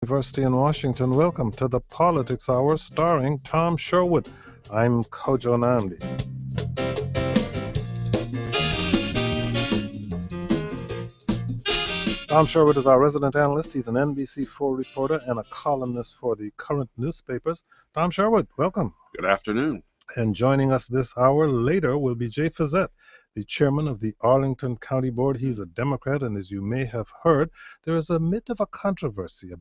University in Washington. Welcome to the Politics Hour starring Tom Sherwood. I'm Kojo Nandi. Tom Sherwood is our resident analyst. He's an NBC4 reporter and a columnist for the current newspapers. Tom Sherwood, welcome. Good afternoon. And joining us this hour later will be Jay Fazette, the chairman of the Arlington County Board. He's a Democrat, and as you may have heard, there is a bit of a controversy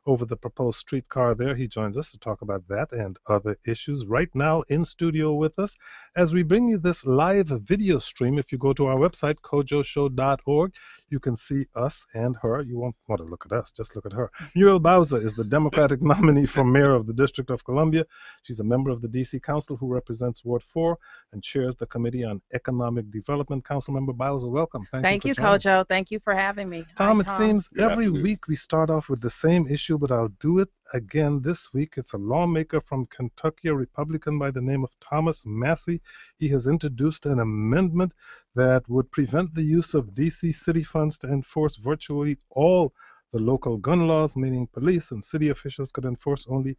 over the proposed streetcar there. He joins us to talk about that and other issues right now in studio with us as we bring you this live video stream. If you go to our website, kojoshow.org, you can see us and her. You won't want to look at us, just look at her. Muriel Bowser is the Democratic nominee for mayor of the District of Columbia. She's a member of the D.C. Council who represents Ward 4 and chairs the Committee on Economic Development. Councilmember Bowser, welcome. Thank you, Kojo. Thank you for having me. Tom, it seems every week we start off with the same issue, but I'll do it again this week. It's a lawmaker from Kentucky, a Republican by the name of Thomas Massie. He has introduced an amendment that would prevent the use of D.C. city funds to enforce virtually all the local gun laws, meaning police and city officials could enforce only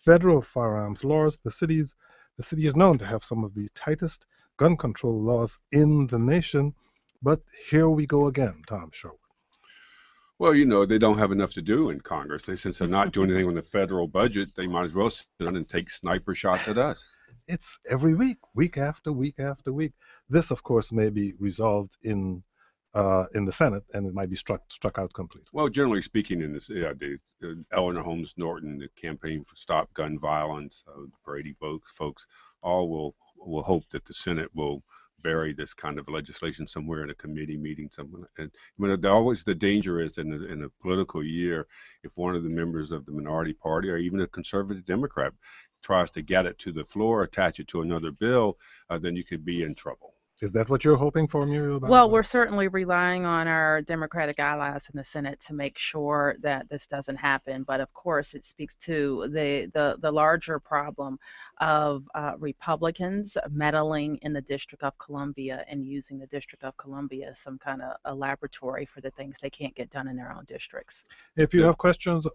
federal firearms laws. The city is known to have some of the tightest gun control laws in the nation, but here we go again, Tom Sherwood. Well, you know, they don't have enough to do in Congress. Since they're not doing anything on the federal budget, they might as well sit down and take sniper shots at us. It's every week, week after week after week. This, of course, may be resolved in the Senate, and it might be struck out completely. Well, generally speaking, in this, Eleanor Holmes Norton, the Campaign for Stop Gun Violence, the Brady folks, all will hope that the Senate will bury this kind of legislation somewhere in a committee meeting somewhere. And always the danger is in a political year, if one of the members of the minority party or even a conservative Democrat tries to get it to the floor, attach it to another bill, then you could be in trouble. Is that what you're hoping for, Muriel? Well, we're certainly relying on our Democratic allies in the Senate to make sure that this doesn't happen. But of course, it speaks to the larger problem of Republicans meddling in the District of Columbia and using the District of Columbia as some kind of a laboratory for the things they can't get done in their own districts. If you have questions,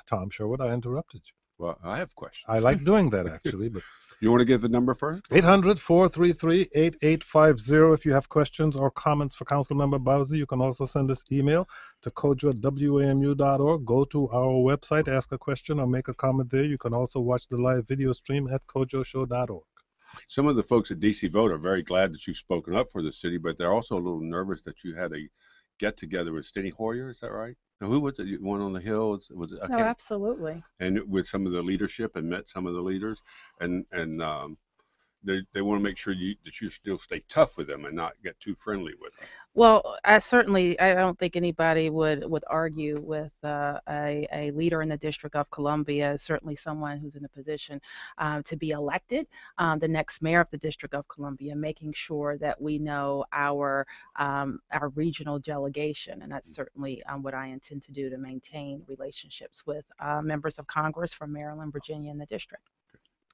Tom Sherwood, I interrupted you. Well, I have questions. I like doing that, actually, but... You want to give the number first? 800-433-8850. If you have questions or comments for Councilmember Bowser, you can also send us email to kojo@wamu.org. Go to our website, ask a question or make a comment there. You can also watch the live video stream at kojoshow.org. Some of the folks at DC Vote are very glad that you've spoken up for the city, but they're also a little nervous that you had a get-together with Steny Hoyer. Is that right? Now, who was it? One on the Hill? Was it? No, absolutely. And with some of the leadership and met some of the leaders, and they want to make sure that you still stay tough with them and not get too friendly with them. Well, I don't think anybody would argue with a leader in the District of Columbia, certainly someone who's in a position to be elected, the next mayor of the District of Columbia, making sure that we know our regional delegation, and that's certainly what I intend to do to maintain relationships with members of Congress from Maryland, Virginia, and the district.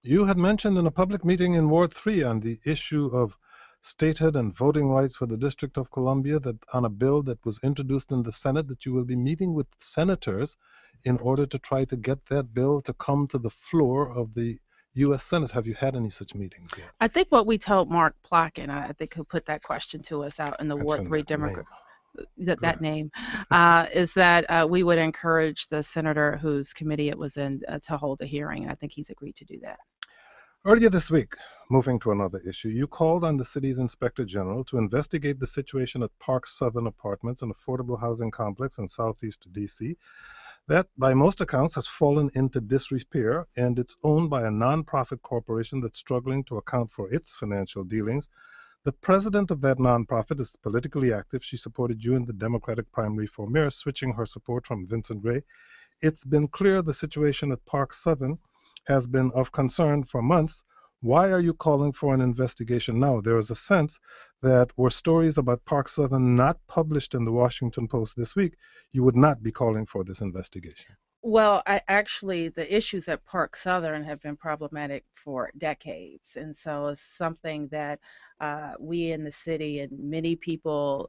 You had mentioned in a public meeting in Ward 3 on the issue of statehood and voting rights for the District of Columbia, that on a bill that was introduced in the Senate, that you will be meeting with senators in order to try to get that bill to come to the floor of the U.S. Senate. Have you had any such meetings yet? I think what we told Mark Plotkin, I think who put that question to us out in the Ward 3 Democrat. That name is that we would encourage the senator whose committee it was in to hold a hearing, and I think he's agreed to do that. Earlier this week, moving to another issue, you called on the city's Inspector General to investigate the situation at Park Southern Apartments, an affordable housing complex in southeast D.C. that, by most accounts, has fallen into disrepair, and it's owned by a nonprofit corporation that's struggling to account for its financial dealings. The president of that nonprofit is politically active. She supported you in the Democratic primary for mayor, switching her support from Vincent Gray. It's been clear the situation at Park Southern has been of concern for months. Why are you calling for an investigation now? There is a sense that were stories about Park Southern not published in the Washington Post this week, you would not be calling for this investigation. Well, the issues at Park Southern have been problematic for decades, and so it's something that we in the city and many people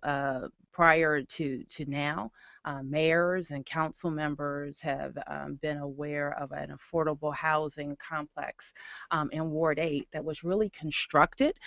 prior to now, mayors and council members have been aware of an affordable housing complex in Ward 8 that was really constructed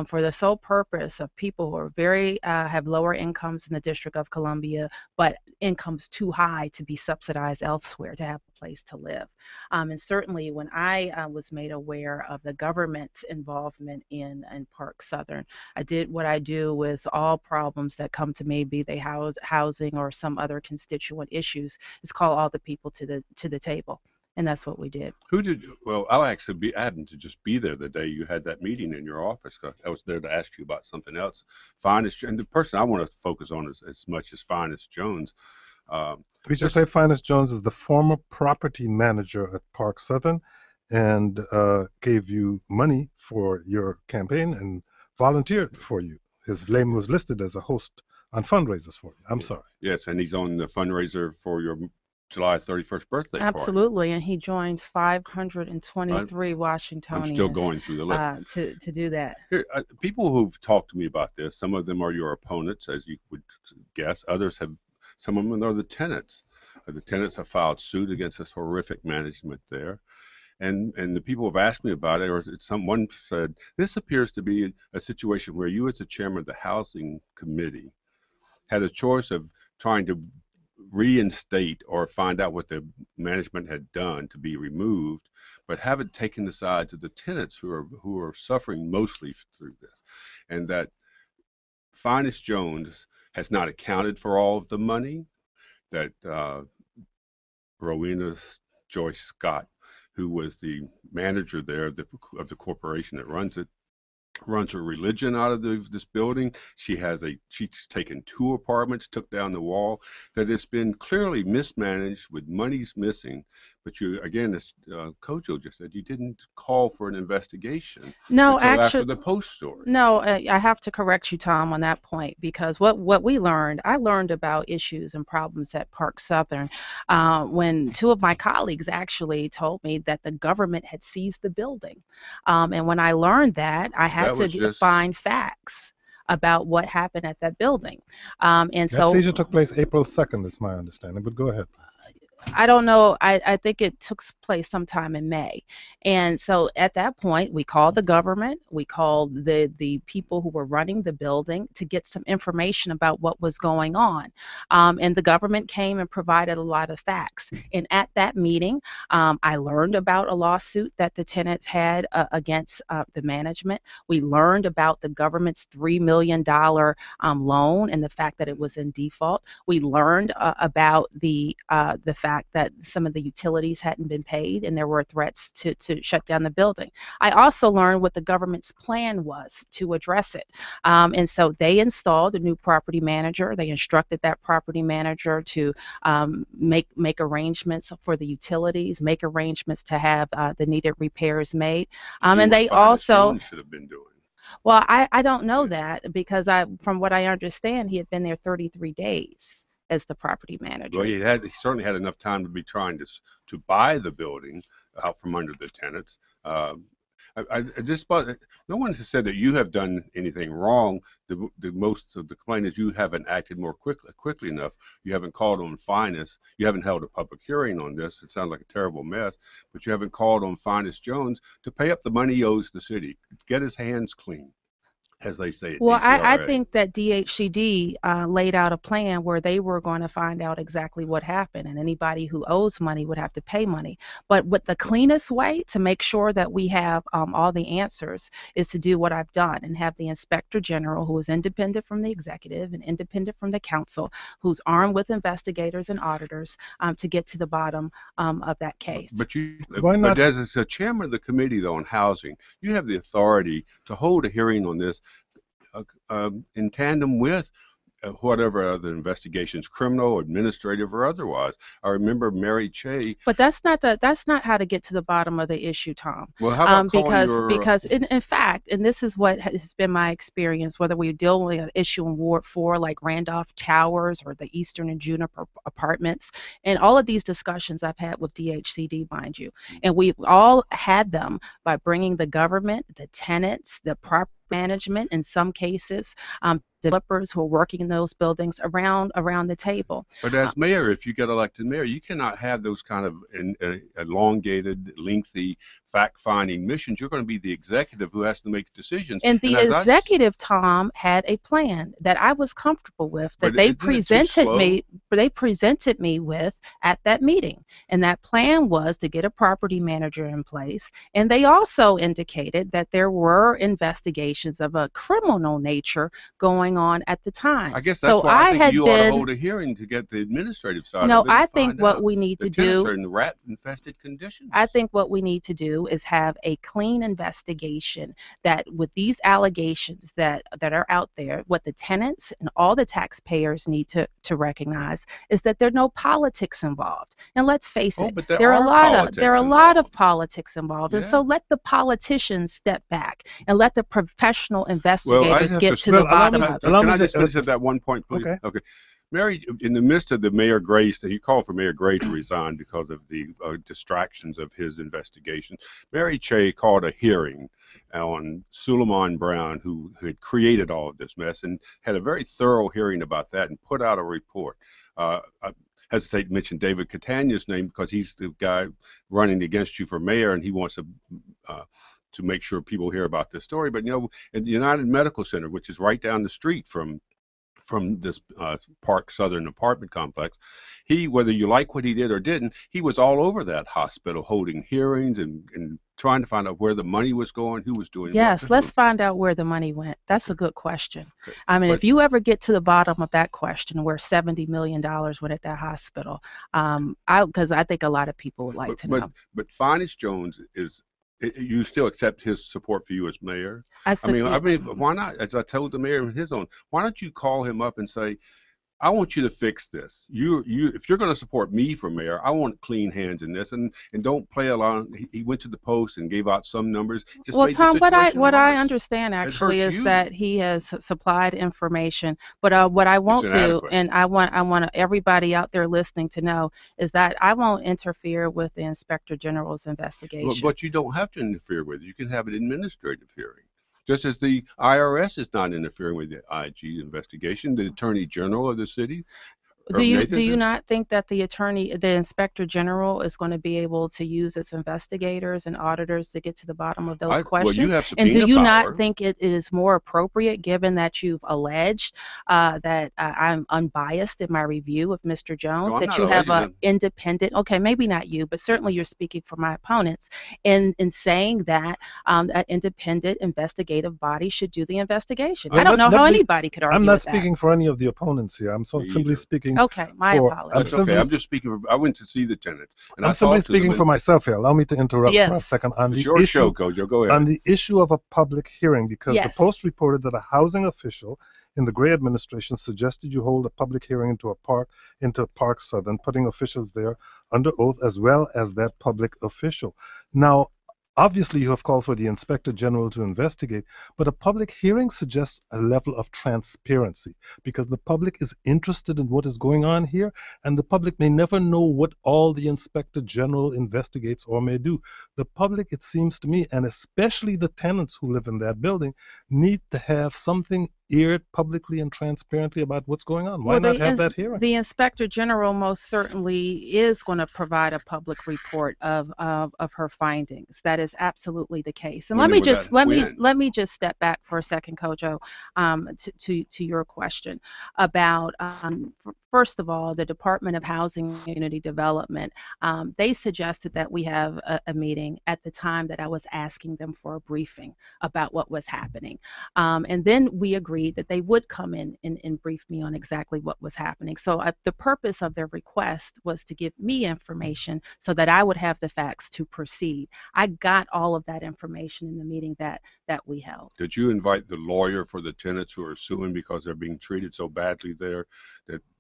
for the sole purpose of people who are very have lower incomes in the District of Columbia, but incomes too high to be subsidized elsewhere to have a place to live. And certainly, when I was made aware of the government's involvement in Park Southern, I did what I do with all problems that come to me, be they housing or some other constituent issues, is call all the people to the table, and that's what we did. Who did? Well, I'll actually be. I happened to just be there the day you had that meeting in your office. 'Cause I was there to ask you about something else. Finest, and the person I want to focus on is as much as Finest Jones. We should say Finest Jones is the former property manager at Park Southern, and gave you money for your campaign and volunteered for you. His name was listed as a host on fundraisers for you. I'm sorry. Yes, and he's on the fundraiser for your July 31st birthday party. Absolutely, and he joined 523 Washingtonians. I'm still going through the list. To do that. Here, people who've talked to me about this, some of them are your opponents, as you would guess. Others have, some of them are the tenants. The tenants have filed suit against this horrific management there. And the people have asked me about it, or someone said, this appears to be a situation where you as the chairman of the housing committee had a choice of trying to reinstate or find out what the management had done to be removed, but haven't taken the sides of the tenants who are suffering mostly through this, and that Finest Jones has not accounted for all of the money that Rowena Joyce Scott, who was the manager there of the corporation that runs her religion out of this building. She's taken 2 apartments, took down the wall. That it's been clearly mismanaged with monies missing. But you, again, as Kojo just said, you didn't call for an investigation No, until actually, after the Post story. no, I have to correct you, Tom, on that point, because what we learned, I learned about issues and problems at Park Southern when 2 of my colleagues actually told me that the government had seized the building. And when I learned that, I had to find facts about what happened at that building. And That so seizure took place April 2nd, is my understanding, but go ahead. I don't know. I think it took place sometime in May. And so at that point, we called the government, we called the people who were running the building to get some information about what was going on. And the government came and provided a lot of facts. And at that meeting, I learned about a lawsuit that the tenants had against the management. We learned about the government's $3 million loan and the fact that it was in default. We learned about the fact that some of the utilities hadn't been paid and there were threats to shut down the building. I also learned what the government's plan was to address it. And so they installed a new property manager. They instructed that property manager to make arrangements for the utilities, make arrangements to have the needed repairs made. And they also should have been doing. Well, I don't know that because from what I understand, he had been there 33 days as the property manager. Well, he certainly had enough time to be trying to buy the building out from under the tenants. No one has said that you have done anything wrong. The most of the complaint is you haven't acted more quickly enough. You haven't called on Finest. You haven't held a public hearing on this. It sounds like a terrible mess, but you haven't called on Finest Jones to pay up the money he owes the city. Get his hands clean, as they say at Well, I DCRA. think that DHCD laid out a plan where they were going to find out exactly what happened, and anybody who owes money would have to pay money. But with the cleanest way to make sure that we have all the answers is to do what I've done and have the Inspector General, who is independent from the executive and independent from the council, who's armed with investigators and auditors to get to the bottom of that case. But Why not? But as a chairman of the committee, though, on housing, you have the authority to hold a hearing on this in tandem with whatever other investigations, criminal, administrative, or otherwise. I remember Mary Che. But that's not how to get to the bottom of the issue, Tom. Well, how about because in fact, and this is what has been my experience, whether we deal with an issue in Ward 4 like Randolph Towers or the Eastern and Juniper apartments, and all of these discussions I've had with DHCD, mind you, and we've all had them by bringing the government, the tenants, the property management in some cases, developers who are working in those buildings around the table. But as mayor, if you get elected mayor, you cannot have those kind of elongated, lengthy, fact-finding missions. You're going to be the executive who has to make decisions. And the executive, Tom, had a plan that I was comfortable with, that they presented me with at that meeting. And that plan was to get a property manager in place. And they also indicated that there were investigations of a criminal nature going on at the time. I guess that's why I think you ought to hold a hearing to get the administrative side of it. I think what we need to do, are in the rat-infested conditions. I think what we need to do is have a clean investigation that with these allegations that are out there, what the tenants and all the taxpayers need to recognize is that there are no politics involved. And let's face it, there are a lot of politics involved. Yeah. And so let the politicians step back and let the professional investigators get to the bottom of it. Can I just finish at that one point, please? Okay. Mary, in the midst of the Mayor Gray, he called for Mayor Gray to resign because of the distractions of his investigation. Mary Che called a hearing on Suleiman Brown, who had created all of this mess, and had a very thorough hearing about that and put out a report. I hesitate to mention David Catania's name because he's the guy running against you for mayor, and he wants to make sure people hear about this story. But, at the United Medical Center, which is right down the street from this Park Southern apartment complex, whether you like what he did or didn't, he was all over that hospital holding hearings and trying to find out where the money was going, who was doing what. Yes, let's find out where the money went. That's a good question. Okay. I mean, if you ever get to the bottom of that question, where $70 million went at that hospital, because I think a lot of people would like to know. But Finest Jones you still accept his support for you as mayor? I mean, why not? As I told the mayor in his own, why don't you call him up and say, I want you to fix this. If you're going to support me for mayor, I want clean hands in this, and don't play along. He went to the Post and gave out some numbers. Well, Tom, what I understand actually is that he has supplied information. But what I won't do, and I want everybody out there listening to know, is that I won't interfere with the Inspector General's investigation. But you don't have to interfere with it. You can have an administrative hearing. Just as the IRS is not interfering with the IG investigation, the Attorney General of the city. Do you not think that the Inspector General is going to be able to use its investigators and auditors to get to the bottom of those questions? Well, you have subpoena and do you power. Not think it is more appropriate, given that you've alleged that I'm unbiased in my review of Mr. Jones, that you have an independent, okay, maybe not you, but certainly you're speaking for my opponents, in saying that an independent investigative body should do the investigation. I don't know how anybody could argue I'm not with speaking that. for any of the opponents here. I'm simply speaking. Okay, my apologies. That's okay. I'm just speaking I went to see the tenants. And I'm simply speaking for myself here. Allow me to interrupt for a second on the issue. Show, Kojo. Go ahead. On the issue of a public hearing, because the Post reported that a housing official in the Gray administration suggested you hold a public hearing into Park Southern, putting officials there under oath as well as that public official. Now, obviously, you have called for the Inspector General to investigate, but a public hearing suggests a level of transparency because the public is interested in what is going on here, and the public may never know what all the Inspector General investigates or may do. The public, it seems to me, and especially the tenants who live in that building, need to have something aired publicly and transparently about what's going on. Why not have that hearing? The Inspector General most certainly is going to provide a public report of her findings. That is absolutely the case. And let me just step back for a second, Kojo, to your question about first of all, the Department of Housing and Community Development. They suggested that we have a meeting at the time that I was asking them for a briefing about what was happening, and then we agreed that they would come in and brief me on exactly what was happening. So the purpose of their request was to give me information so that I would have the facts to proceed. I got all of that information in the meeting that we held. Did you invite the lawyer for the tenants who are suing because they're being treated so badly there?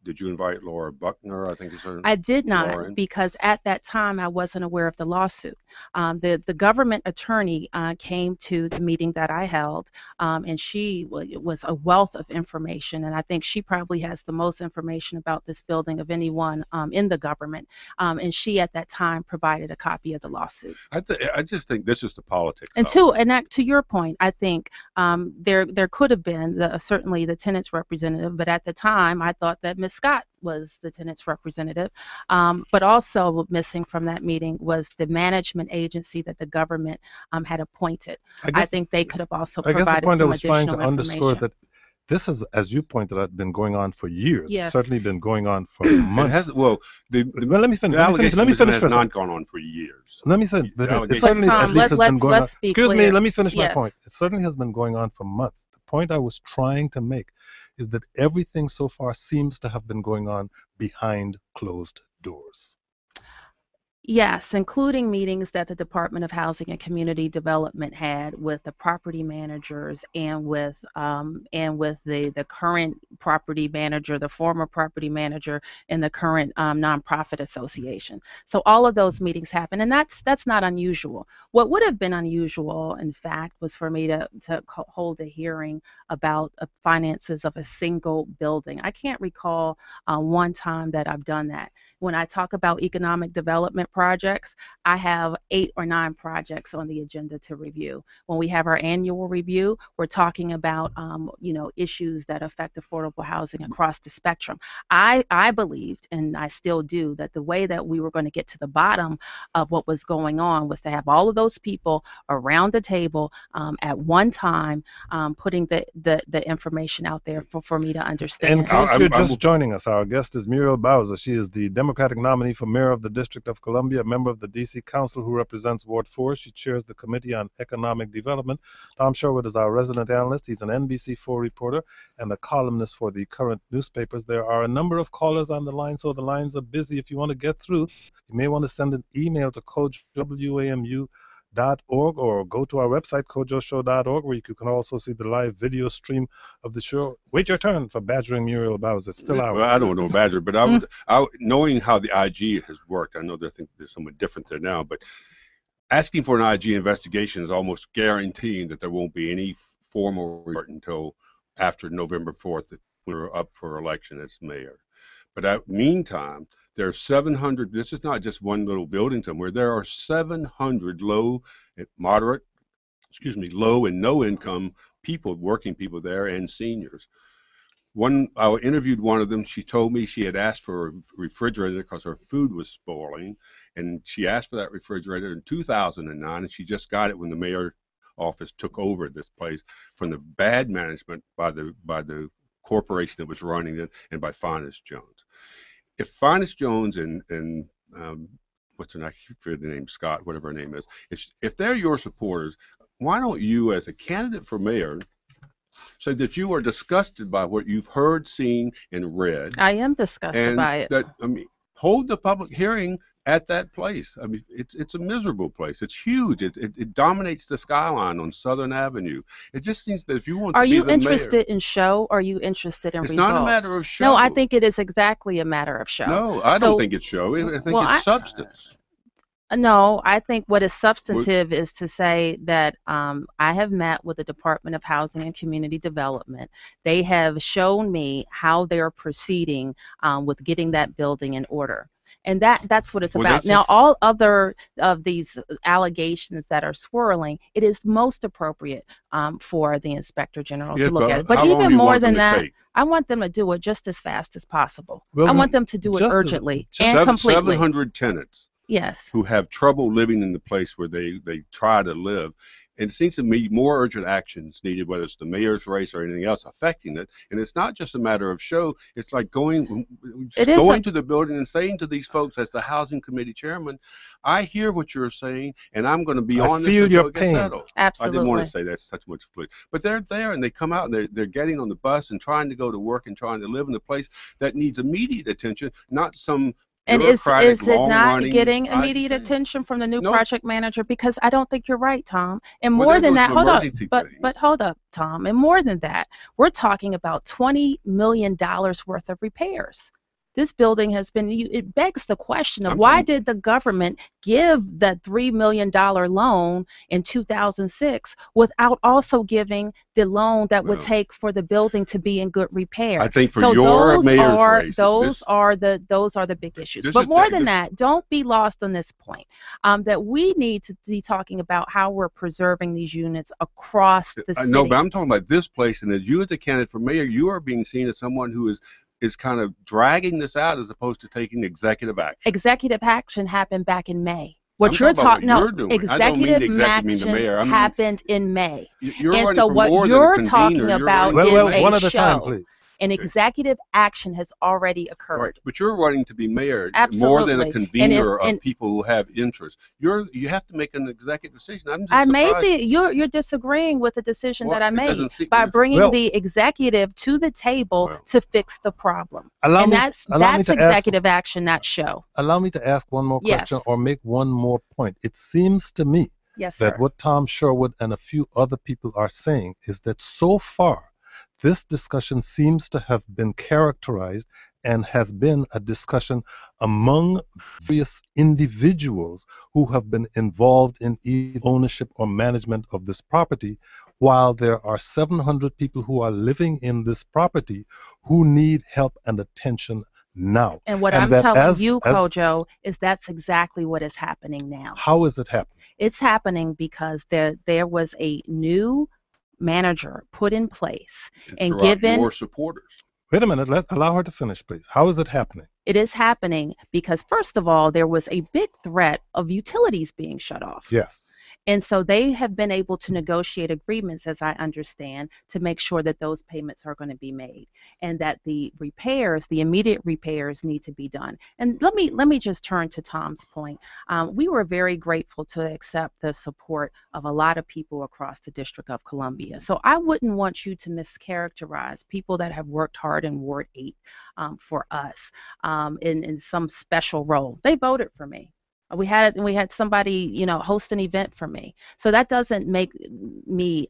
Did you invite Laura Buckner, I think is her name? I did not, because at that time I wasn't aware of the lawsuit. The government attorney came to the meeting that I held, and she was a wealth of information, and I think she probably has the most information about this building of anyone in the government, and she at that time provided a copy of the lawsuit. I just think this is the politics. And to your point, point, I think there could have been certainly the tenants representative, but at the time I thought that Ms. Scott was the tenants representative. But also missing from that meeting was the management agency that the government had appointed. I think they could have also I guess the provided point I some was trying to additional underscore is information. that this has, as you pointed out, been going on for years. It's Yes. certainly been going on for It months. has, well, Well, let me finish. the allegation Let me was it finish has for a not second. gone on for years. Let me say, but The it allegation- certainly But, at Tom, least has been going on. let's be Excuse me, clear. let me finish my Yes. point. It certainly has been going on for months. The point I was trying to make is that everything so far seems to have been going on behind closed doors. Yes, including meetings that the Department of Housing and Community Development had with the property managers and with the current property manager, the former property manager, and the current nonprofit association. So all of those meetings happen, and that's not unusual. What would have been unusual, in fact, was for me to hold a hearing about finances of a single building. I can't recall one time that I've done that. When I talk about economic development projects, I have 8 or 9 projects on the agenda to review. When we have our annual review, we're talking about issues that affect affordable housing across the spectrum. I believed, and I still do, that the way that we were going to get to the bottom of what was going on was to have all of those people around the table at one time, putting the information out there for me to understand. In case I'm- you're I'm- just joining us, our guest is Muriel Bowser. She is the Democratic nominee for mayor of the District of Columbia, a member of the D.C. Council who represents Ward 4. She chairs the Committee on Economic Development. Tom Sherwood is our resident analyst. He's an NBC4 reporter and a columnist for the current newspapers. There are a number of callers on the line, so the lines are busy. If you want to get through, you may want to send an email to kojowamu.org or go to our website, kojoshow.org, where you can also see the live video stream of the show. Wait your turn for badgering Muriel Bowser. It's still ours. Well, I don't know Badger, but knowing how the IG has worked, I know they think there's somewhat different there now, but asking for an IG investigation is almost guaranteeing that there won't be any formal report until after November 4th, when we're up for election as mayor. But at meantime, there are 700. This is not just one little building somewhere. There are 700 low and no income people, working people there, and seniors. I interviewed one of them. She told me she had asked for a refrigerator because her food was spoiling, and she asked for that refrigerator in 2009, and she just got it when the mayor's office took over this place from the bad management by the corporation that was running it and by Finest Jones. If Finest Jones and what's her name? I forget the name, Scott, whatever her name is. If they're your supporters, why don't you, as a candidate for mayor, say that you are disgusted by what you've heard, seen, and read? I am disgusted by it. Hold the public hearing at that place. I mean, it's a miserable place. It's huge. It dominates the skyline on Southern Avenue. It just seems that if you want to be the mayor. Are you interested in show, or are you interested in results? It's not a matter of show. No, I think it is exactly a matter of show. No, I don't think it's show. I think it's substance. No, I think what is substantive is to say that I have met with the Department of Housing and Community Development. They have shown me how they're proceeding with getting that building in order. And that's what it's about. Now, all other of these allegations that are swirling, it is most appropriate for the Inspector General to look at it. But even more than that, I want them to do it just as fast as possible. I want them to do it urgently and completely. 700 tenants. Yes. Who have trouble living in the place where they try to live. And it seems to me more urgent actions needed, whether it's the mayor's race or anything else affecting it. And it's not just a matter of show. It's like going to the building and saying to these folks, as the housing committee chairman, I hear what you're saying, and I'm going to be on this until it gets settled. Absolutely. I didn't want to say that's such much flip. But they're there, and they come out, and they're getting on the bus and trying to go to work and trying to live in a place that needs immediate attention, not some. And is it not getting immediate attention from the new project manager? Because I don't think you're right, Tom. And more than that, hold up, but hold up, Tom. And more than that, we're talking about $20 million worth of repairs this building has been, it begs the question of I'm why talking, did the government give that $3 million loan in 2006 without also giving the loan that would well, take for the building to be in good I repair? think for So your mayor's race, those are the big issues. this But is more than this, that, don't be lost on this point, that we need to be talking about how we're preserving these units across the I know, but city. I'm talking about this place, and as you as the candidate for mayor, you are being seen as someone who is kind of dragging this out as opposed to taking executive action. Executive action happened back in May. I'm What talking you're about what talking, no, you're doing. I don't mean the executive executive, mean the action mayor. I mean, happened in May. you're And running so for what more than a you're convener. talking You're about running to Well, be is well, a one mayor. at a time, show. please. An Okay. executive action has already Right, occurred. but you're running to be mayor more than a Absolutely. convener of And people who have interests. You have to make an executive decision. I'm I just made surprised. you're disagreeing with the decision Well, that I it made doesn't seem. by bringing Well, the executive to the table Well, to fix the problem. allow And me allow me that's to ask executive action, not show. allow me to ask one more question Yes. or make one more point. It seems to me Yes, that sir. what Tom Sherwood and a few other people are saying is that so far this discussion seems to have been characterized and has been a discussion among various individuals who have been involved in either ownership or management of this property, while there are 700 people who are living in this property who need help and attention now. And what And I'm that telling you, as Kojo, is that's exactly what is happening now. how is it happening? It's happening because there was a new manager put in place and throughout given. your supporters. Wait a minute, allow her to finish, please. How is it happening? It is happening because, first of all, there was a big threat of utilities being shut off. Yes. And so they have been able to negotiate agreements, as I understand, to make sure that those payments are going to be made and that the repairs, the immediate repairs, need to be done. And let me just turn to Tom's point. We were very grateful to accept the support of a lot of people across the District of Columbia. So I wouldn't want you to mischaracterize people that have worked hard in Ward 8 for us in some special role. They voted for me. We had somebody, host an event for me. So that doesn't make me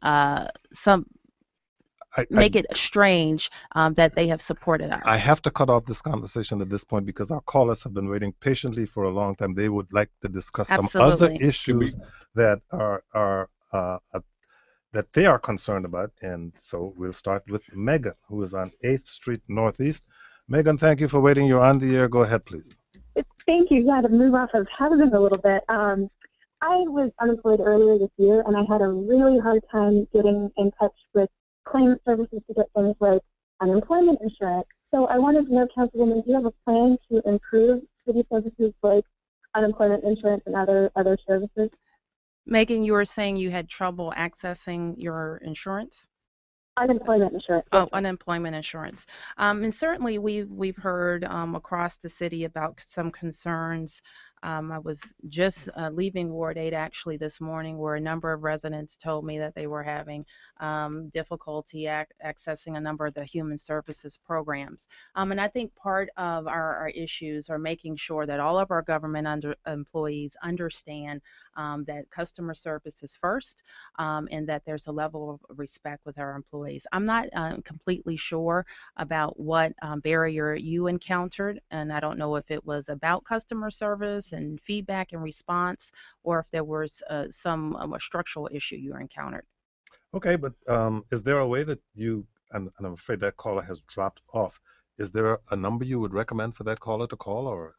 make it strange that they have supported us. I have to cut off this conversation at this point because our callers have been waiting patiently for a long time. They would like to discuss some other Absolutely. issues that are that they are concerned about. And so we'll start with Megan, who is on 8th Street Northeast. Megan, thank you for waiting. You're on the air. Go ahead, please. Thank you. Yeah, to move off of housing a little bit. I was unemployed earlier this year, and I had a really hard time getting in touch with claim services to get things like unemployment insurance. So I wanted to know, Councilwoman, do you have a plan to improve city services like unemployment insurance and other services? Megan, you were saying you had trouble accessing your insurance? Unemployment insurance. Oh, unemployment insurance. And certainly we've heard across the city about some concerns. I was just leaving Ward 8 actually this morning, where a number of residents told me that they were having difficulty accessing a number of the human services programs. And I think part of our issues are making sure that all of our government employees understand that customer service is first, and that there's a level of respect with our employees. I'm not completely sure about what barrier you encountered, and I don't know if it was about customer service and feedback and response, or if there was some structural issue you encountered. Okay, but is there a way that and I'm afraid that caller has dropped off. Is there a number you would recommend for that caller to call, or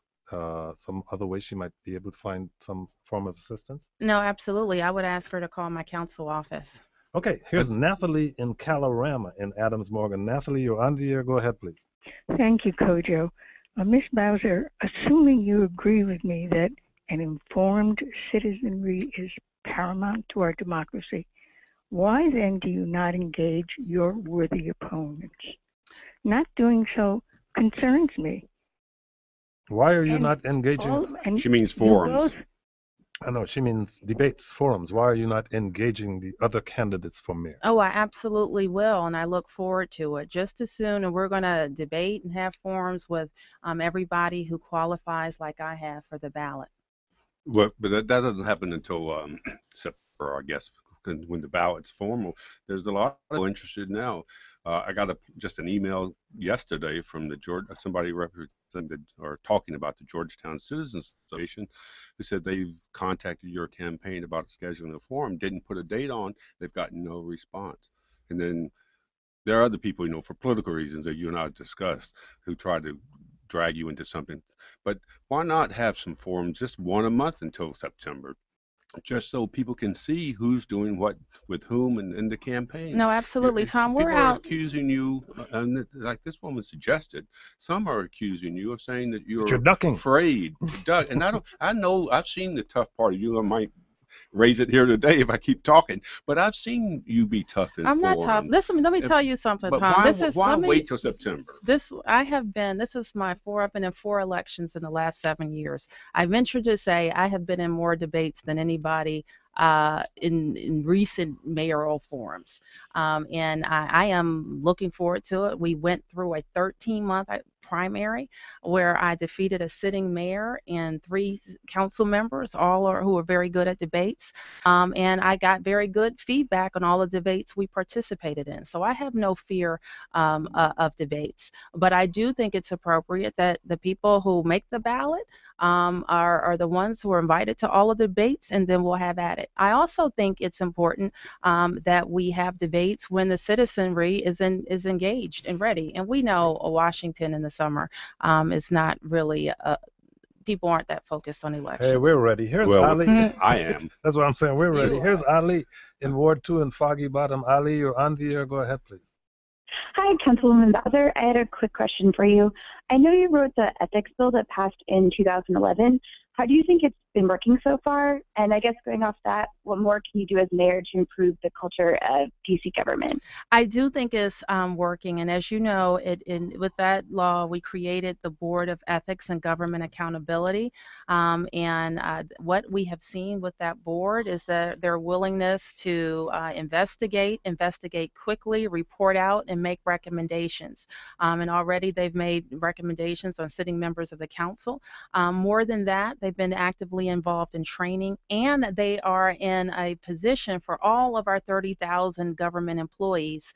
some other way she might be able to find some form of assistance? No, absolutely. I would ask her to call my council office. Okay, here's Nathalie in Calorama in Adams Morgan. Nathalie, you're on the air. Go ahead, please. Thank you, Kojo. Ms. Bowser, assuming you agree with me that an informed citizenry is paramount to our democracy, why then do you not engage your worthy opponents? Not doing so concerns me. Why are you not engaging? She means forums. I know, she means debates, forums. Why are you not engaging the other candidates for mayor? Oh, I absolutely will, and I look forward to it. Just as soon, and we're going to debate and have forums with everybody who qualifies, like I have, for the ballot. Well, but that doesn't happen until September, I guess, when the ballot's formal. There's a lot of people interested now. I got just an email yesterday from somebody that are talking about the Georgetown Citizens Association, who said they've contacted your campaign about scheduling a forum, didn't put a date on, they've gotten no response. And then there are other people, for political reasons that you and I have discussed, who try to drag you into something. But why not have some forums, just one a month until September, just so people can see who's doing what with whom in the campaign? No, absolutely, Tom. We're People are out. accusing you, and like this woman suggested, some are accusing you of saying that You're ducking. afraid to duck. And I know I've seen the tough part of you. I might raise it here today if I keep talking, but I've seen you be tough in I'm not tough. forums. Listen, let me tell you something, But Tom. why wait till September? This is my I've been in 4 elections in the last 7 years. I venture to say I have been in more debates than anybody in recent mayoral forums. And I am looking forward to it. We went through a 13-month primary where I defeated a sitting mayor and 3 council members, who are very good at debates. And I got very good feedback on all the debates we participated in. So I have no fear of debates. But I do think it's appropriate that the people who make the ballot are the ones who are invited to all of the debates, and then we'll have at it. I also think it's important that we have debates when the citizenry is engaged and ready. And we know Washington in the summer is not really people aren't that focused on elections. Hey, we're ready. Here's Ali. I am. That's what I'm saying. We're ready. Here's Ali in Ward 2 in Foggy Bottom. Ali, you're on the air. Go ahead, please. Hi, Councilwoman Bowser. I had a quick question for you. I know you wrote the ethics bill that passed in 2011. How do you think it's been working so far? And I guess going off that, what more can you do as mayor to improve the culture of DC government? I do think it's working. And as you know, with that law, we created the Board of Ethics and Government Accountability. What we have seen with that board is that their willingness to investigate quickly, report out, and make recommendations. And already they've made recommendations on sitting members of the council. More than that, they've been actively involved in training, and they are in a position for all of our 30,000 government employees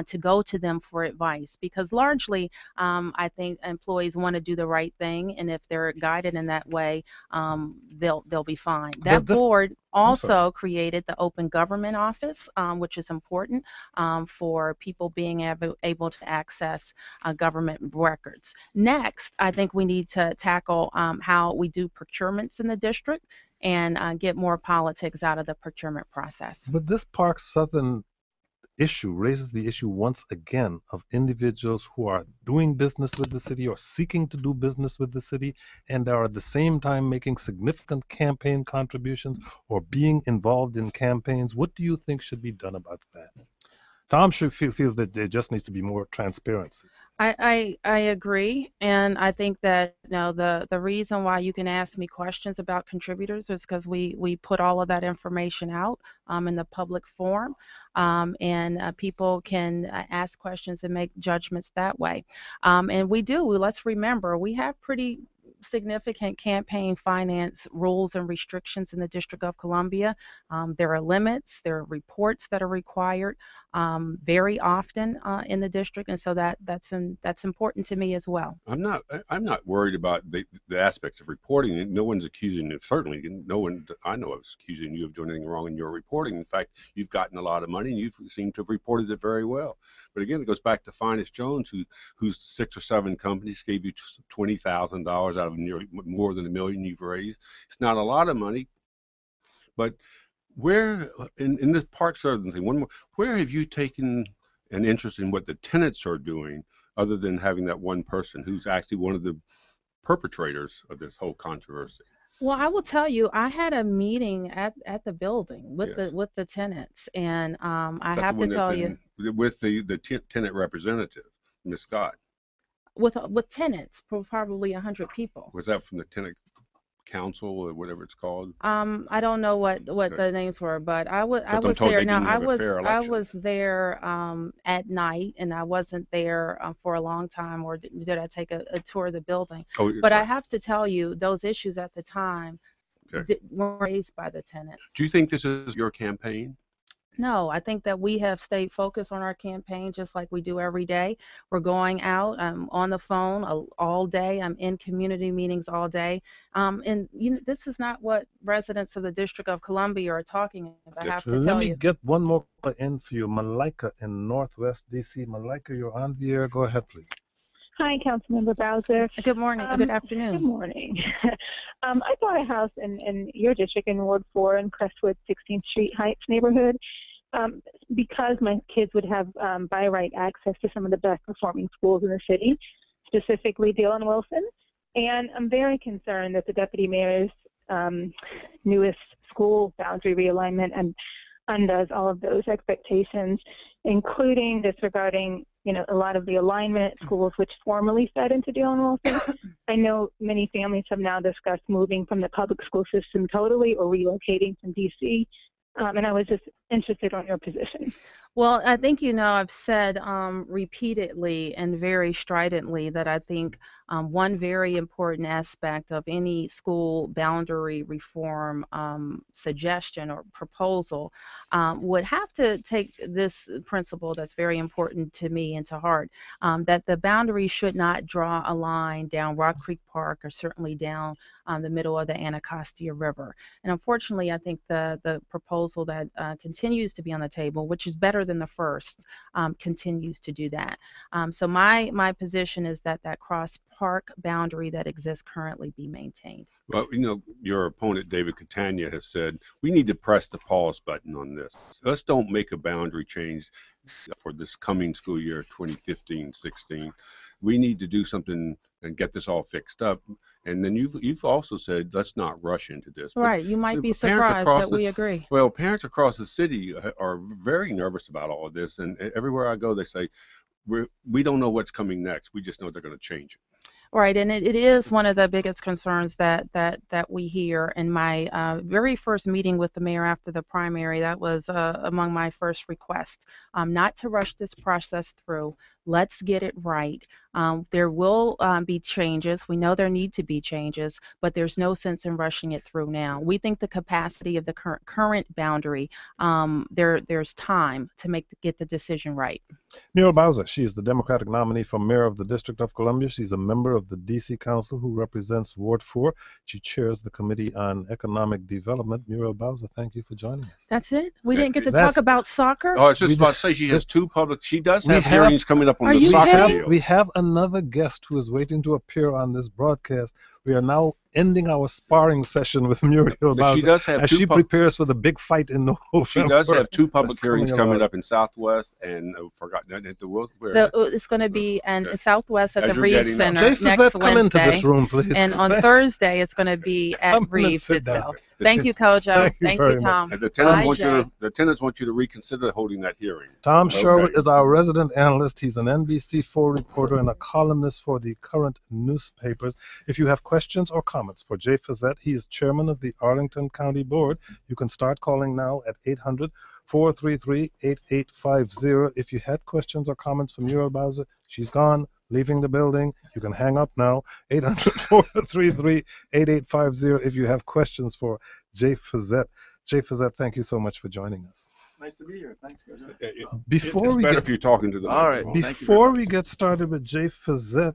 to go to them for advice, because largely I think employees want to do the right thing, and if they're guided in that way, they'll be fine. That board also created the Open Government Office, which is important for people being able to access government records. Next, I think we need to tackle how we do procurements in the district and get more politics out of the procurement process. But this Park Southern issue raises the issue once again of individuals who are doing business with the city or seeking to do business with the city and are at the same time making significant campaign contributions or being involved in campaigns. What do you think should be done about that? Tom feels that there just needs to be more transparency. I agree, and I think that the reason why you can ask me questions about contributors is because we put all of that information out in the public forum, and people can ask questions and make judgments that way. And let's remember, we have pretty significant campaign finance rules and restrictions in the District of Columbia. There are limits, there are reports that are required very often in the district, and so that's important to me as well. I'm not worried about the aspects of reporting. No one's accusing you. Certainly, no one I know of is accusing you of doing anything wrong in your reporting. In fact, you've gotten a lot of money, and you seem to have reported it very well. But again, it goes back to Finest Jones, whose 6 or 7 companies gave you $20,000 out of nearly more than $1 million you've raised. It's not a lot of money, but where in this Park Southern thing, one more, where have you taken an interest in what the tenants are doing, other than having that one person who's actually one of the perpetrators of this whole controversy? Well, I will tell you, I had a meeting at the building with Yes. the tenants, and I Is that have the one to that's tell you, with the tenant representative, Ms. Scott? with tenants, probably 100 people. Was that from the tenant council or whatever it's called? I don't know what the names were, but I was I'm told there. they Now didn't have a fair I election. was there at night, and I wasn't there for a long time, or did I take a tour of the building? Oh, But I right. have to tell you, those issues at the time Okay. weren't raised by the tenants. Do you think this is your campaign? No, I think that we have stayed focused on our campaign just like we do every day. We're going out, on the phone all day. I'm in community meetings all day. And this is not what residents of the District of Columbia are talking about. I have to Let tell me you. get one more in for you. Malika in Northwest DC. Malika, you're on the air. Go ahead, please. Hi, Councilmember Bowser. Good morning. Good afternoon. Good morning. I bought a house in your district in Ward 4 in Crestwood, 16th Street Heights neighborhood, because my kids would have by right access to some of the best performing schools in the city, specifically Dale and Wilson. And I'm very concerned that the deputy mayor's newest school boundary realignment and undoes all of those expectations, including disregarding, a lot of the alignment at schools which formerly fed into Dale and Wilson. I know many families have now discussed moving from the public school system totally or relocating from DC. And I was just interested on your position. Well, I think I've said repeatedly and very stridently that I think one very important aspect of any school boundary reform suggestion or proposal would have to take this principle that's very important to me into heart, that the boundary should not draw a line down Rock Creek Park or certainly down the middle of the Anacostia River. And unfortunately, I think the proposal that continues to be on the table, which is better than the first, continues to do that. So my position is that cross park boundary that exists currently be maintained. Well, your opponent, David Catania, has said we need to press the pause button on this. Let's don't make a boundary change for this coming school year, 2015-16. We need to do something and get this all fixed up. And then you've also said let's not rush into this. Right. You might be surprised that we agree. Well, parents across the city are very nervous about all of this, and everywhere I go, they say we don't know what's coming next. We just know they're going to change it. Right, and it is one of the biggest concerns that we hear. In my very first meeting with the mayor after the primary, that was among my first requests, not to rush this process through. Let's get it right. There will be changes. We know there need to be changes, but there's no sense in rushing it through now. We think the capacity of the current boundary, there's time to get the decision right. Muriel Bowser, she is the Democratic nominee for mayor of the District of Columbia. She's a member of the D.C. Council who represents Ward 4. She chairs the Committee on Economic Development. Muriel Bowser, thank you for joining us. That's it? We didn't get to talk about soccer? Oh, I was just about to say she has she does have hearings coming up on the soccer deal. We have another guest who is waiting to appear on this broadcast. We are now ending our sparring session with Muriel Bowser she does have as she prepares for the big fight in November. She does have two public hearings coming up in Southwest and at the World. It's going to be in Southwest at the Reed Center Jay Fazette, next come into Wednesday. this room, please. And on Thursday, it's going to be at Reed itself. Thank you, Kojo. Thank you, Tom. And the tenants want you to reconsider holding that hearing. Tom Sherwood is our resident analyst. He's an NBC4 reporter and a columnist for the current newspapers. If you have questions or comments for Jay Fazette, he is chairman of the Arlington County Board. You can start calling now at 800-433-8850. If you had questions or comments for Muriel Bowser, she's gone, leaving the building. You can hang up now. 800-433-8850 if you have questions for Jay Fazette. Jay Fazette, thank you so much for joining us. Nice to be here. Thanks, Kojo. If you're talking to them. All right. Before we get started with Jay Fazette,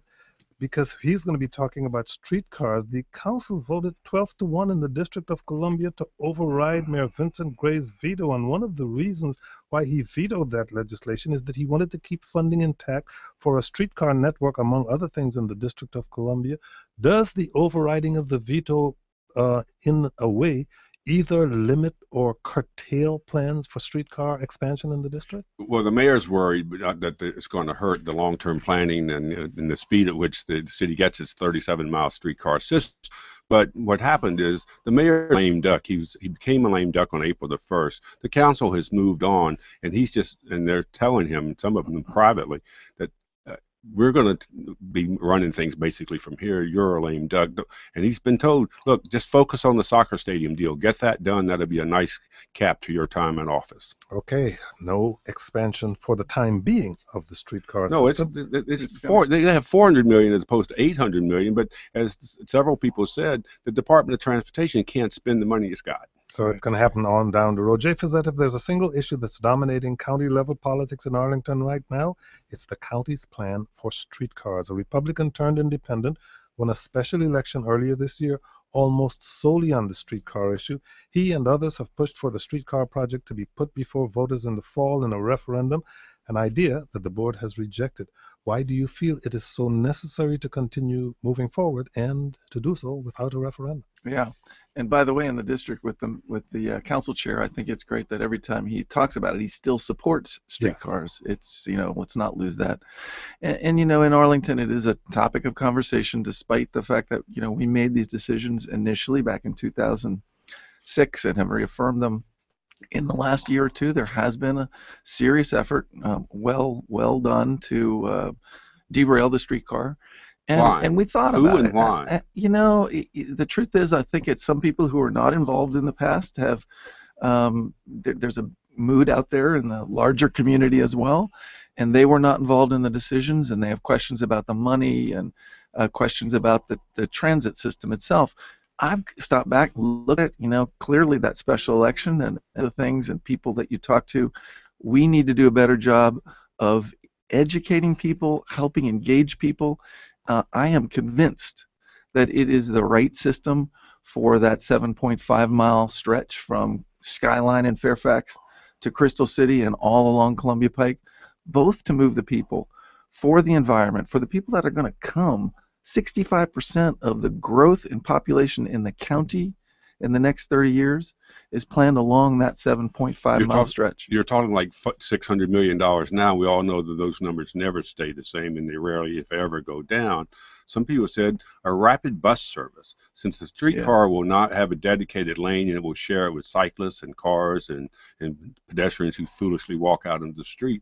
because he's going to be talking about streetcars, the council voted 12-1 in the District of Columbia to override Mayor Vincent Gray's veto. And one of the reasons why he vetoed that legislation is that he wanted to keep funding intact for a streetcar network, among other things, in the District of Columbia. Does the overriding of the veto, in a way, either limit or curtail plans for streetcar expansion in the district? Well, the mayor's worried that it's going to hurt the long-term planning and the speed at which the city gets its 37-mile streetcar system. But what happened is the mayor lame duck. He became a lame duck on April the 1st. The council has moved on, and they're telling him, some of them privately, that we're going to be running things basically from here. You're a lame duck. And he's been told, look, just focus on the soccer stadium deal. Get that done. That'll be a nice cap to your time in office. Okay. No expansion for the time being of the streetcar system. No, they have $400 million as opposed to $800 million. But as several people said, the Department of Transportation can't spend the money it's got. So it can happen on down the road. Jay Fazette, if there's a single issue that's dominating county-level politics in Arlington right now, it's the county's plan for streetcars. A Republican turned independent won a special election earlier this year almost solely on the streetcar issue. He and others have pushed for the streetcar project to be put before voters in the fall in a referendum, an idea that the board has rejected. Why do you feel it is so necessary to continue moving forward and to do so without a referendum? Yeah, and by the way, in the district with the council chair, I think it's great that every time he talks about it, he still supports streetcars. Yes. It's, let's not lose that. And in Arlington, it is a topic of conversation, despite the fact that we made these decisions initially back in 2006 and have reaffirmed them in the last year or two. There has been a serious effort, well done, to derail the streetcar. And we thought about it. Who and why? The truth is, I think it's some people who are not involved in the past have. There's a mood out there in the larger community as well, and they were not involved in the decisions, and they have questions about the money and questions about the transit system itself. I've stopped back, looked at clearly that special election and other things and people that you talk to. We need to do a better job of educating people, helping engage people. I am convinced that it is the right system for that 7.5-mile stretch from Skyline and Fairfax to Crystal City and all along Columbia Pike, both to move the people, for the environment, for the people that are going to come. 65% of the growth in population in the county in the next 30 years is planned along that 7.5-mile stretch. You're talking like $600 million now. We all know that those numbers never stay the same, and they rarely, if ever, go down. Some people said a rapid bus service, since the streetcar will not have a dedicated lane and it will share it with cyclists and cars and pedestrians who foolishly walk out into the street.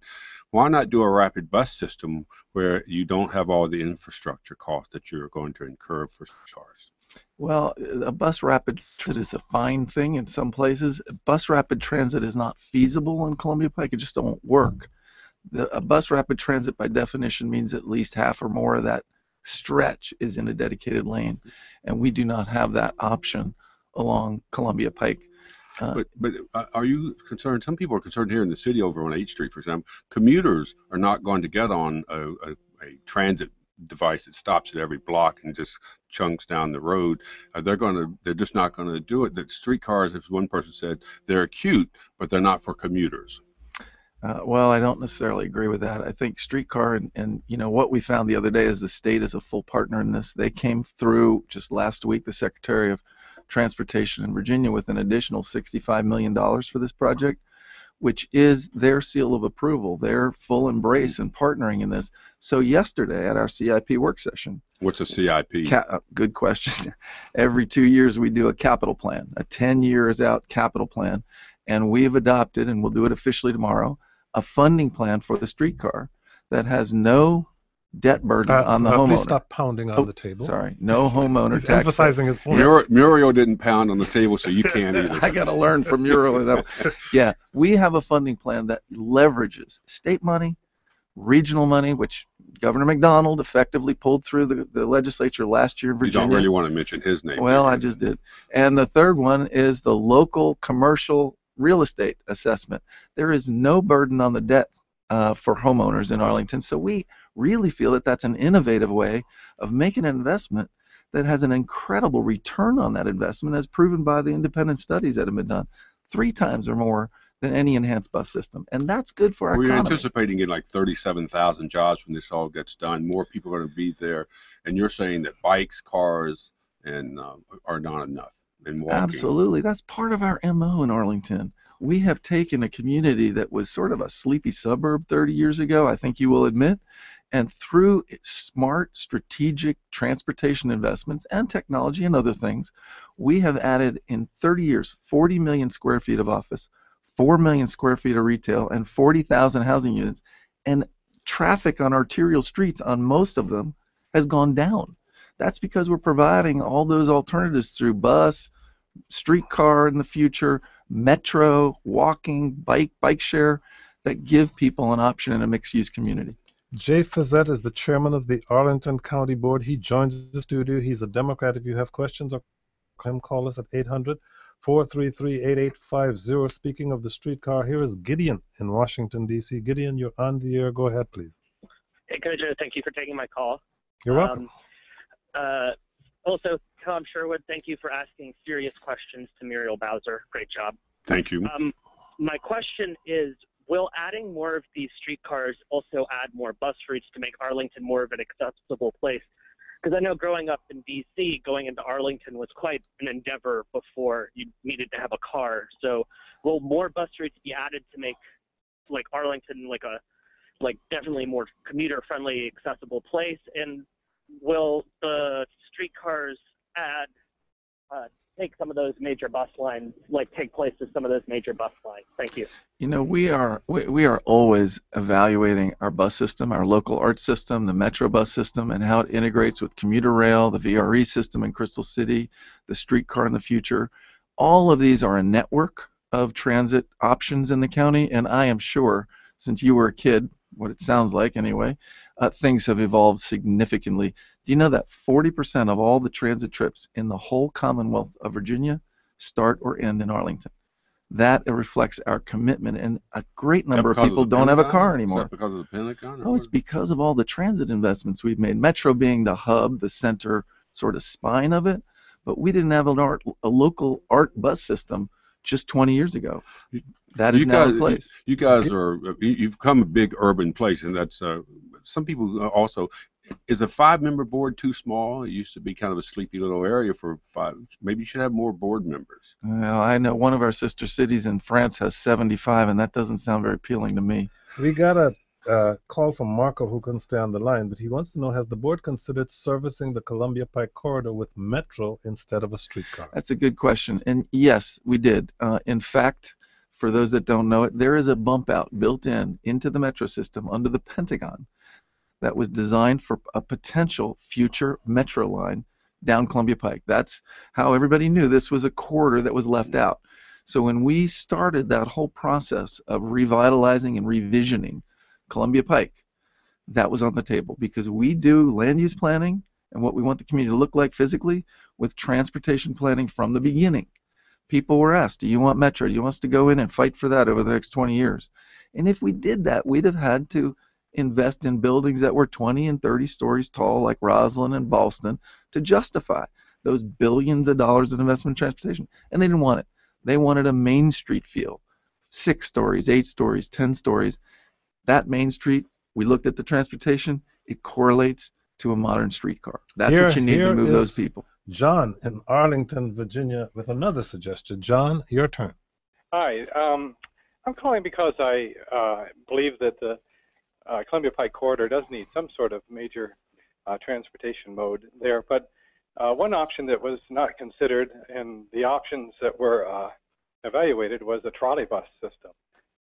Why not do a rapid bus system where you don't have all the infrastructure costs that you're going to incur for cars? Well, a bus rapid transit is a fine thing in some places. Bus rapid transit is not feasible in Columbia Pike. It just don't work. A bus rapid transit, by definition, means at least half or more of that stretch is in a dedicated lane, and we do not have that option along Columbia Pike. But are you concerned? Some people are concerned here in the city over on 8th Street, for example. Commuters are not going to get on a transit device that stops at every block and just chunks down the road. They're just not going to do it. That streetcars, as one person said, they're cute, but they're not for commuters. Well, I don't necessarily agree with that. I think streetcar and what we found the other day is the state is a full partner in this. They came through just last week, the Secretary of Transportation in Virginia, with an additional $65 million for this project, which is their seal of approval, their full embrace and partnering in this. So yesterday at our CIP work session. What's a CIP? Good question. Every 2 years we do a capital plan, a 10 years out capital plan, and we've adopted, and we'll do it officially tomorrow, a funding plan for the streetcar that has no debt burden on the homeowner. Please stop pounding on the table. Sorry, no homeowner tax. Emphasizing his point. Muriel didn't pound on the table, so you can't either. I got to learn from Muriel. Yeah, we have a funding plan that leverages state money, regional money, which Governor McDonald effectively pulled through the legislature last year in Virginia. You don't really want to mention his name. Well, I just did. And the third one is the local commercial real estate assessment. There is no burden on the debt for homeowners in Arlington, so we really feel that that's an innovative way of making an investment that has an incredible return on that investment, as proven by the independent studies that have been done, 3 times or more than any enhanced bus system, and that's good for our economy. We're anticipating getting like 37,000 jobs when this all gets done. More people are going to be there, and you're saying that bikes, cars, and are not enough. And walking. Absolutely, that's part of our MO in Arlington. We have taken a community that was sort of a sleepy suburb 30 years ago, I think you will admit, and through smart, strategic transportation investments and technology and other things, we have added in 30 years 40 million square feet of office, 4 million square feet of retail, and 40,000 housing units. And traffic on arterial streets on most of them has gone down. That's because we're providing all those alternatives through bus, streetcar in the future, metro, walking, bike share, that give people an option in a mixed-use community. Jay Fazette is the chairman of the Arlington County Board. He joins the studio. He's a Democrat. If you have questions or call us at 433-8850. Speaking of the streetcar, here is Gideon in Washington, D.C. Gideon, you're on the air. Go ahead, please. Hey, Kojo, thank you for taking my call. You're welcome. Also, Tom Sherwood, thank you for asking serious questions to Muriel Bowser. Great job. Thank you. My question is, will adding more of these streetcars also add more bus routes to make Arlington more of an accessible place? Because I know growing up in D.C., going into Arlington was quite an endeavor before you needed to have a car. So will more bus routes be added to make like Arlington like definitely more commuter-friendly, accessible place? And will the streetcars take some of those major bus lines, take place as some of those major bus lines? Thank you. You know, we are always evaluating our bus system, our local ART system, the Metro bus system, and how it integrates with commuter rail, the VRE system in Crystal City, the streetcar in the future. All of these are a network of transit options in the county, and I am sure, since you were a kid, what it sounds like anyway, things have evolved significantly. Do you know that 40% of all the transit trips in the whole Commonwealth of Virginia start or end in Arlington? That reflects our commitment, and a great number of people don't have a car anymore. Is that because of the Pentagon? Oh, it's because of all the transit investments we've made. Metro being the hub, the center sort of spine of it, but we didn't have a local ART bus system just 20 years ago. That is now in place. You guys you've become a big urban place, and that's some people also. Is a 5-member board too small? It used to be kind of a sleepy little area for 5. Maybe you should have more board members. Well, I know one of our sister cities in France has 75, and that doesn't sound very appealing to me. We got a call from Marco who couldn't stay on the line, but he wants to know, has the board considered servicing the Columbia Pike corridor with Metro instead of a streetcar? That's a good question, and yes, we did. In fact, for those that don't know it, there is a bump out built into the Metro system under the Pentagon that was designed for a potential future Metro line down Columbia Pike. That's how everybody knew this was a corridor that was left out. So when we started that whole process of revitalizing and revisioning Columbia Pike, that was on the table, because we do land use planning and what we want the community to look like physically with transportation planning from the beginning. People were asked, do you want Metro? Do you want us to go in and fight for that over the next 20 years? And if we did that, we'd have had to invest in buildings that were 20 and 30 stories tall, like Roslyn and Ballston, to justify those billions of dollars of investment in transportation. And they didn't want it. They wanted a Main Street feel, 6 stories, 8 stories, 10 stories. That Main Street, we looked at the transportation, it correlates to a modern streetcar. That's what you need to move those people. John in Arlington, Virginia, with another suggestion. John, your turn. Hi. I'm calling because I believe that the Columbia Pike corridor does need some sort of major transportation mode there, but one option that was not considered in the options that were evaluated was a trolley bus system,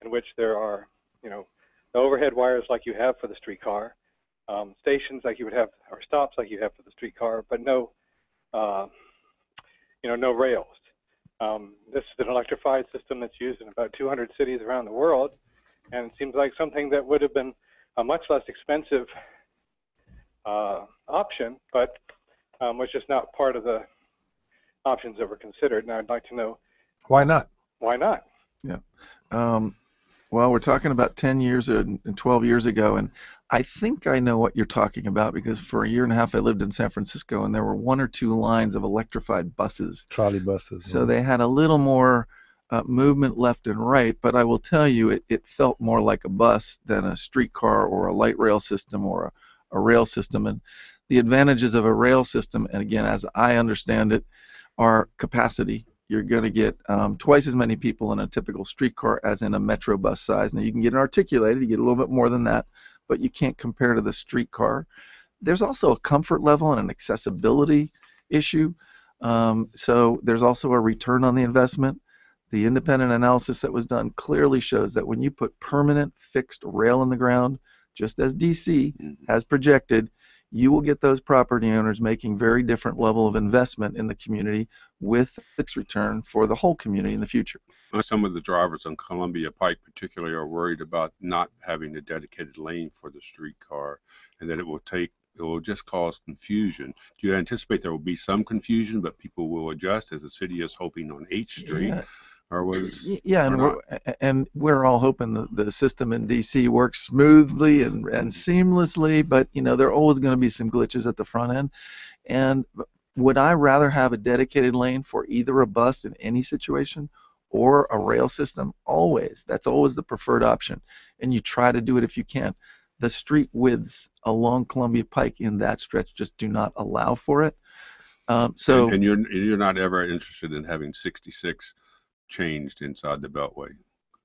in which there are, the overhead wires like you have for the streetcar, stations like you would have, or stops like you have for the streetcar, but no, no rails. This is an electrified system that's used in about 200 cities around the world, and it seems like something that would have been a much less expensive option, but was just not part of the options that were considered. And I'd like to know why not. Why not? Yeah. Well, we're talking about 10 years and 12 years ago, and I think I know what you're talking about, because for a year and a half I lived in San Francisco, and there were 1 or 2 lines of electrified buses. Trolley buses. So they had a little more movement left and right, but I will tell you it felt more like a bus than a streetcar or a light rail system or a rail system. And the advantages of a rail system, and again, as I understand it, are capacity. You're going to get twice as many people in a typical streetcar as in a Metro bus size. Now, you can get it articulated, you get a little bit more than that, but you can't compare to the streetcar. There's also a comfort level and an accessibility issue. So there's also a return on the investment. The independent analysis that was done clearly shows that when you put permanent fixed rail in the ground, just as DC has projected, you will get those property owners making very different level of investment in the community with fixed return for the whole community in the future. Some of the drivers on Columbia Pike particularly are worried about not having a dedicated lane for the streetcar, and that it will take it will just cause confusion. Do you anticipate there will be some confusion, but people will adjust as the city is hoping on H Street? Yeah. Or was, yeah, and we're all hoping that the system in DC works smoothly and seamlessly, but you know there are always going to be some glitches at the front end. And would I rather have a dedicated lane for either a bus in any situation or a rail system? Always. That's always the preferred option, and you try to do it if you can. The street widths along Columbia Pike in that stretch just do not allow for it. So and you're not ever interested in having 66 changed inside the Beltway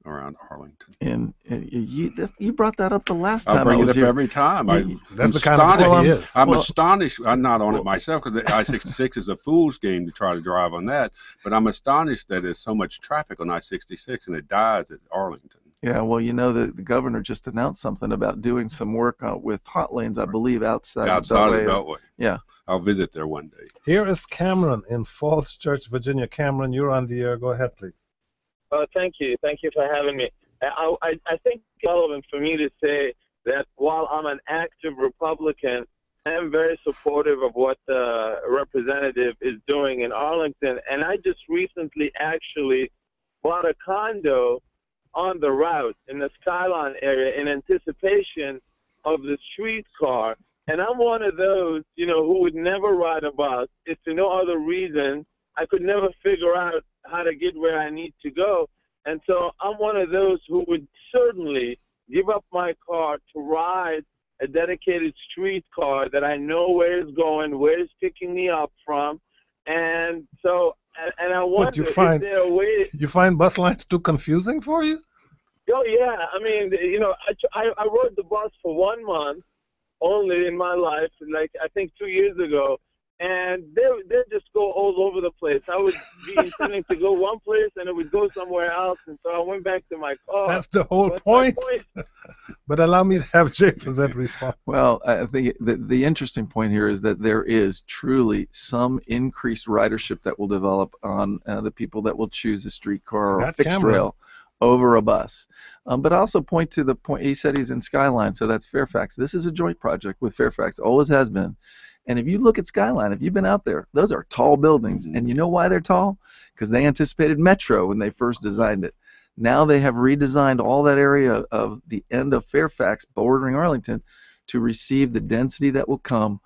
around Arlington. And you brought that up the last time I bring was it up here. every time. That's the kind of thing he is. I'm astonished. I'm not on it myself because the I-66 is a fool's game to try to drive on that. But I'm astonished that there's so much traffic on I-66 and it dies at Arlington. Yeah, well, you know, the governor just announced something about doing some work with hot lanes, I believe, outside of the Beltway. Yeah. I'll visit there one day. Here is Cameron in Falls Church, Virginia. Cameron, you're on the air. Go ahead, please. Thank you. Thank you for having me. I think it's relevant for me to say that while I'm an active Republican, I am very supportive of what the representative is doing in Arlington. And I just recently actually bought a condo on the route in the Skyline area in anticipation of the streetcar. And I'm one of those, you know, who would never ride a bus if for no other reason. I could never figure out how to get where I need to go. And so I'm one of those who would certainly give up my car to ride a dedicated streetcar that I know where it's going, where it's picking me up from. And so, and I wonder, is there a way... You find bus lines too confusing for you? Oh, yeah. I mean, you know, I rode the bus for 1 month only in my life, like I think 2 years ago. And they just go all over the place. I would be intending to go one place, and it would go somewhere else. And so I went back to my car. That's the whole point. But allow me to have Jay for that response. Well, I think the interesting point here is that there is truly some increased ridership that will develop on the people that will choose a streetcar or a fixed rail over a bus. But I also point to the point, he said he's in Skyline, so that's Fairfax. This is a joint project with Fairfax, always has been. And if you look at Skyline, if you've been out there, those are tall buildings. And you know why they're tall? Because they anticipated Metro when they first designed it. Now they have redesigned all that area of the end of Fairfax bordering Arlington to receive the density that will come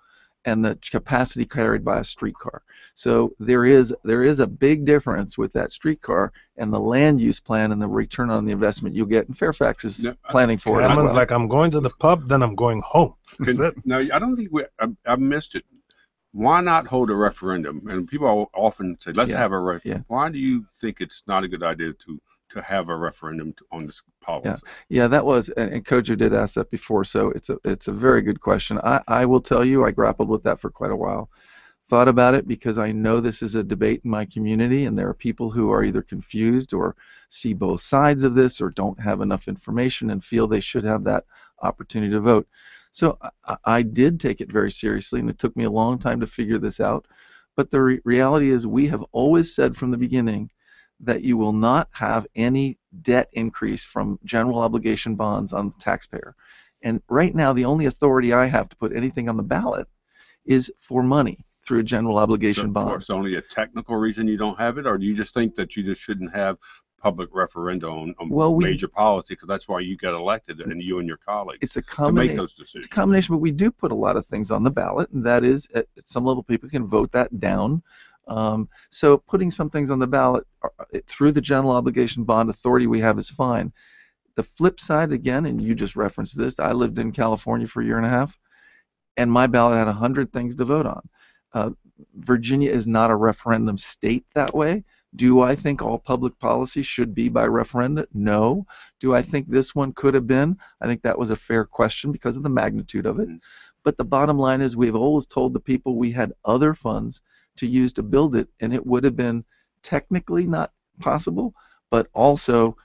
and the capacity carried by a streetcar. So there is a big difference with that streetcar and the land use plan and the return on the investment you'll get. And Fairfax is planning for it as well. Like, I'm going to the pub, then I'm going home. No, I don't think I missed it. Why not hold a referendum? And people often say, let's have a referendum. Why do you think it's not a good idea to have a referendum on this policy? Yeah, that was, and Kojo did ask that before, so it's a very good question. I will tell you, I grappled with that for quite a while. Thought about it because I know this is a debate in my community, and there are people who are either confused or see both sides of this or don't have enough information and feel they should have that opportunity to vote. So I did take it very seriously, and it took me a long time to figure this out. But the reality is we have always said from the beginning that you will not have any debt increase from general obligation bonds on the taxpayer. And right now, the only authority I have to put anything on the ballot is for money through a general obligation bond. So it's only a technical reason you don't have it, or do you just think that you just shouldn't have public referendum on major policy, because that's why you got elected, and you and your colleagues to make those decisions? It's a combination, but we do put a lot of things on the ballot, and that is, at some level, people can vote that down. So putting some things on the ballot through the general obligation bond authority we have is fine. The flip side, again, and you just referenced this, I lived in California for a year and a half, and my ballot had 100 things to vote on. Virginia is not a referendum state that way. Do I think all public policy should be by referenda? No. Do I think this one could have been? I think that was a fair question because of the magnitude of it. But the bottom line is we've always told the people we had other funds to use to build it, and it would have been technically not possible, but also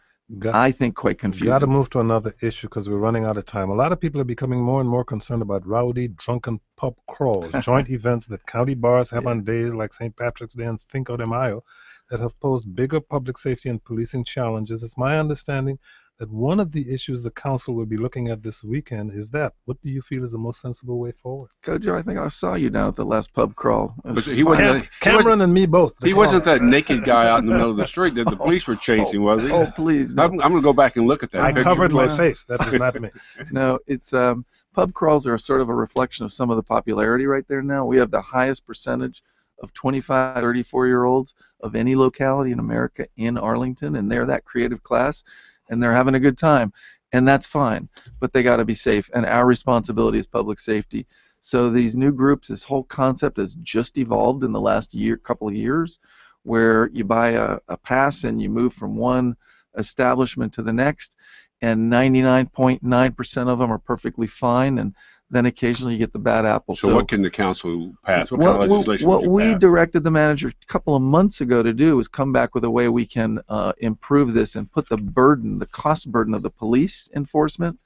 I think quite confusing. Got to move to another issue because we're running out of time. A lot of people are becoming more and more concerned about rowdy, drunken pub crawls, joint events that county bars have on days like St. Patrick's Day and Cinco de Mayo that have posed bigger public safety and policing challenges. It's my understanding that one of the issues the council will be looking at this weekend is that. What do you feel is the most sensible way forward? Kojo, I think I saw you down at the last pub crawl. But he wasn't. Cameron and me both. He wasn't that naked guy out in the middle of the street that the police were chasing, was he? Oh, please. No. I'm going to go back and look at that I picture. covered my face. That was not me. No, it's pub crawls are sort of a reflection of some of the popularity right there now. We have the highest percentage of 25, 34-year-olds of any locality in America in Arlington, and they're that creative class, and they're having a good time, and that's fine, but they got to be safe, and our responsibility is public safety. So these new groups, this whole concept has just evolved in the last couple of years, where you buy a pass and you move from one establishment to the next, and 99.9% of them are perfectly fine, and then occasionally you get the bad apple. So what can the council pass? What kind of legislation What we pass? directed the manager a couple of months ago to do is come back with a way we can improve this and put the burden, the cost burden of the police enforcement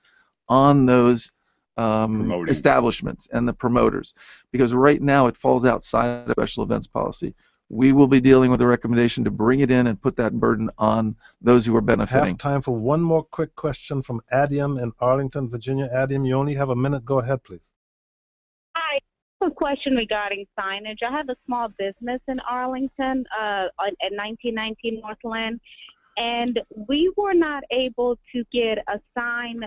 on those establishments and the promoters. Because right now it falls outside of special events policy. We will be dealing with a recommendation to bring it in and put that burden on those who are benefiting. Have time for one more quick question from Adium in Arlington, Virginia. Adium, you only have a minute. Go ahead, please. Hi. I have a question regarding signage. I have a small business in Arlington at 1919 Northland, and we were not able to get a sign,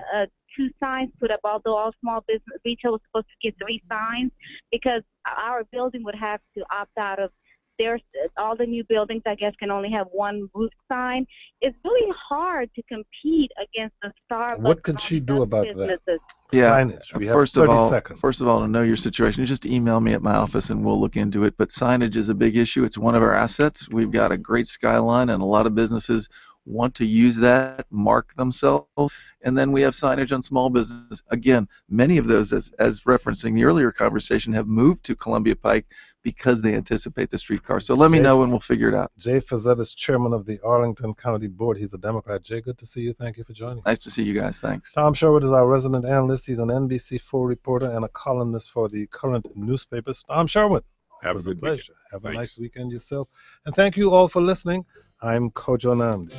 two signs put up, although all small business retail was supposed to get 3 signs, because our building would have to opt out of all the new buildings, I guess, can only have 1 roof sign. It's really hard to compete against the Starbucks. What could she do about that? Yeah. Signage. We have 30 seconds. First of all, to know your situation, just email me at my office and we'll look into it. But signage is a big issue. It's one of our assets. We've got a great skyline, and a lot of businesses want to use that, mark themselves. And then we have signage on small business. Again, many of those, as referencing the earlier conversation, have moved to Columbia Pike because they anticipate the streetcar. So let me know and we'll figure it out. Jay Fazette is chairman of the Arlington County Board. He's a Democrat. Jay, good to see you. Thank you for joining. Nice to see you guys. Thanks. Tom Sherwood is our resident analyst. He's an NBC4 reporter and a columnist for the current newspapers. Tom Sherwood, Have it was a a good pleasure. weekend. Have a Thanks. nice weekend yourself. And thank you all for listening. I'm Kojo Namdi.